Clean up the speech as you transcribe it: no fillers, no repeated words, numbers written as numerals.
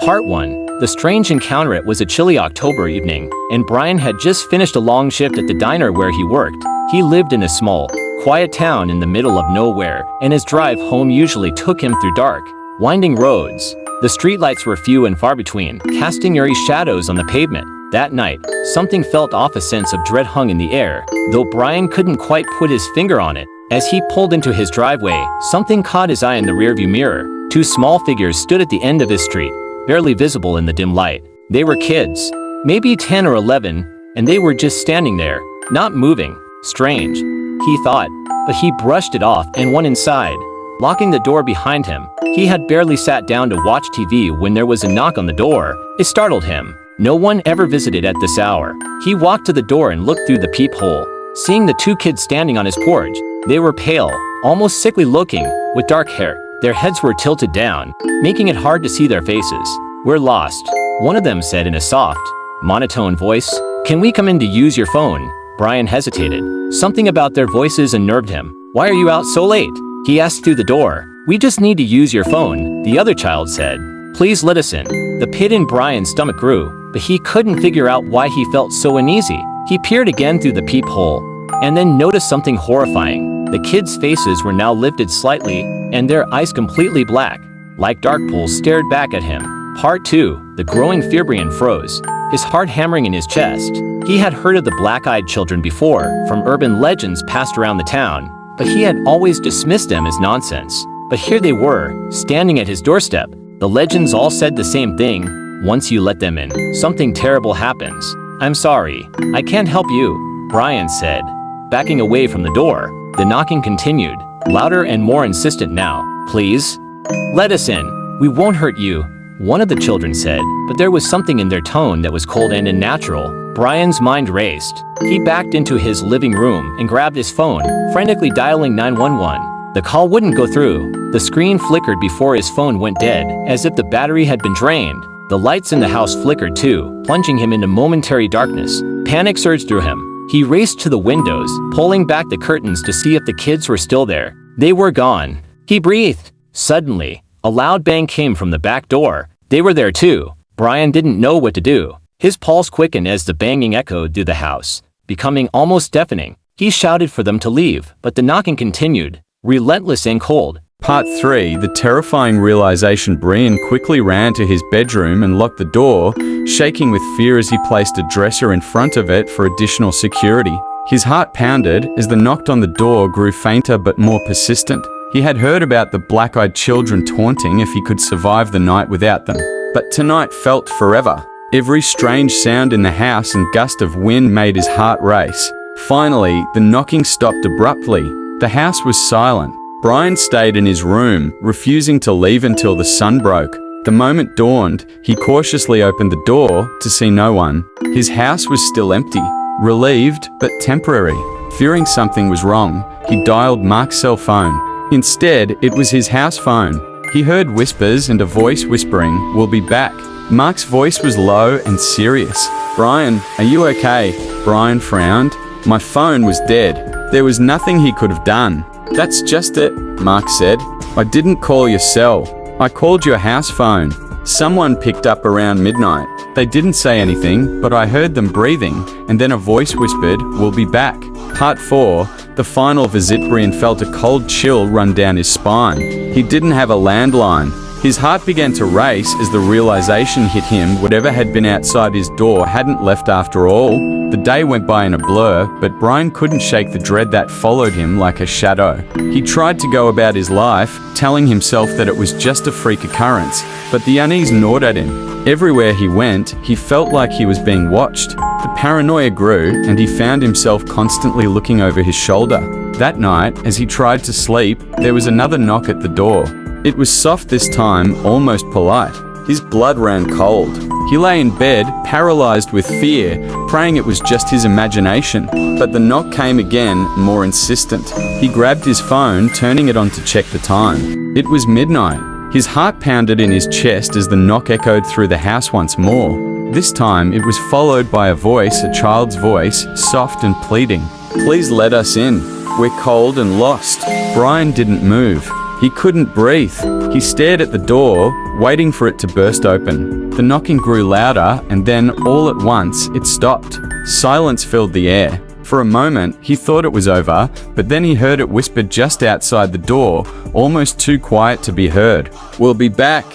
Part 1. The strange encounter. It was a chilly October evening, and Brian had just finished a long shift at the diner where he worked. He lived in a small, quiet town in the middle of nowhere, and his drive home usually took him through dark, winding roads. The streetlights were few and far between, casting eerie shadows on the pavement. That night, something felt off. A sense of dread hung in the air, though Brian couldn't quite put his finger on it. As he pulled into his driveway, something caught his eye in the rearview mirror. Two small figures stood at the end of his street, barely visible in the dim light. They were kids, maybe 10 or 11, and they were just standing there, not moving. Strange, he thought, but he brushed it off and went inside, locking the door behind him. He had barely sat down to watch TV when there was a knock on the door. It startled him. No one ever visited at this hour. He walked to the door and looked through the peephole, seeing the two kids standing on his porch. They were pale, almost sickly looking, with dark hair. Their heads were tilted down, making it hard to see their faces. "We're lost," one of them said in a soft, monotone voice. "Can we come in to use your phone?" Brian hesitated. Something about their voices unnerved him. "Why are you out so late?" he asked through the door. "We just need to use your phone," the other child said. "Please let us in." The pit in Brian's stomach grew, but he couldn't figure out why he felt so uneasy. He peered again through the peephole, and then noticed something horrifying. The kids' faces were now lifted slightly, and their eyes completely black, like dark pools stared back at him. Part 2. The growing fear. Brian froze, his heart hammering in his chest. He had heard of the black-eyed children before, from urban legends passed around the town, but he had always dismissed them as nonsense. But here they were, standing at his doorstep. The legends all said the same thing: once you let them in, something terrible happens. "I'm sorry, I can't help you," Brian said, backing away from the door. The knocking continued, louder and more insistent now. "Please, let us in. We won't hurt you," one of the children said, but there was something in their tone that was cold and unnatural. Brian's mind raced. He backed into his living room and grabbed his phone, frantically dialing 911. The call wouldn't go through. The screen flickered before his phone went dead, as if the battery had been drained. The lights in the house flickered too, plunging him into momentary darkness. Panic surged through him. He raced to the windows, pulling back the curtains to see if the kids were still there. They were gone. He breathed. Suddenly, a loud bang came from the back door. They were there too. Brian didn't know what to do. His pulse quickened as the banging echoed through the house, becoming almost deafening. He shouted for them to leave, but the knocking continued, relentless and cold. Part 3. The terrifying realization. Brian quickly ran to his bedroom and locked the door, shaking with fear as he placed a dresser in front of it for additional security. His heart pounded as the knock on the door grew fainter but more persistent. He had heard about the black-eyed children taunting if he could survive the night without them. But tonight felt forever. Every strange sound in the house and gust of wind made his heart race. Finally, the knocking stopped abruptly. The house was silent. Brian stayed in his room, refusing to leave until the sun broke. The moment dawned, he cautiously opened the door to see no one. His house was still empty, relieved but temporary. Fearing something was wrong, he dialed Mark's cell phone. Instead, it was his house phone. He heard whispers and a voice whispering, "We'll be back." Mark's voice was low and serious. "Brian, are you okay?" Brian frowned. "My phone was dead. There was nothing he could have done." "That's just it," Mark said. "I didn't call your cell. I called your house phone. Someone picked up around midnight. They didn't say anything, but I heard them breathing, and then a voice whispered, 'We'll be back.'" Part 4. The final visit. Brian felt a cold chill run down his spine. He didn't have a landline. His heart began to race as the realization hit him whatever had been outside his door hadn't left after all. The day went by in a blur, but Brian couldn't shake the dread that followed him like a shadow. He tried to go about his life, telling himself that it was just a freak occurrence, but the unease gnawed at him. Everywhere he went, he felt like he was being watched. The paranoia grew, and he found himself constantly looking over his shoulder. That night, as he tried to sleep, there was another knock at the door. It was soft this time, almost polite. His blood ran cold. He lay in bed, paralyzed with fear, praying it was just his imagination. But the knock came again, more insistent. He grabbed his phone, turning it on to check the time. It was midnight. His heart pounded in his chest as the knock echoed through the house once more. This time, it was followed by a voice, a child's voice, soft and pleading. "Please let us in. We're cold and lost." Brian didn't move. He couldn't breathe. He stared at the door, waiting for it to burst open. The knocking grew louder, and then, all at once, it stopped. Silence filled the air. For a moment, he thought it was over, but then he heard it whispered just outside the door, almost too quiet to be heard. "We'll be back,"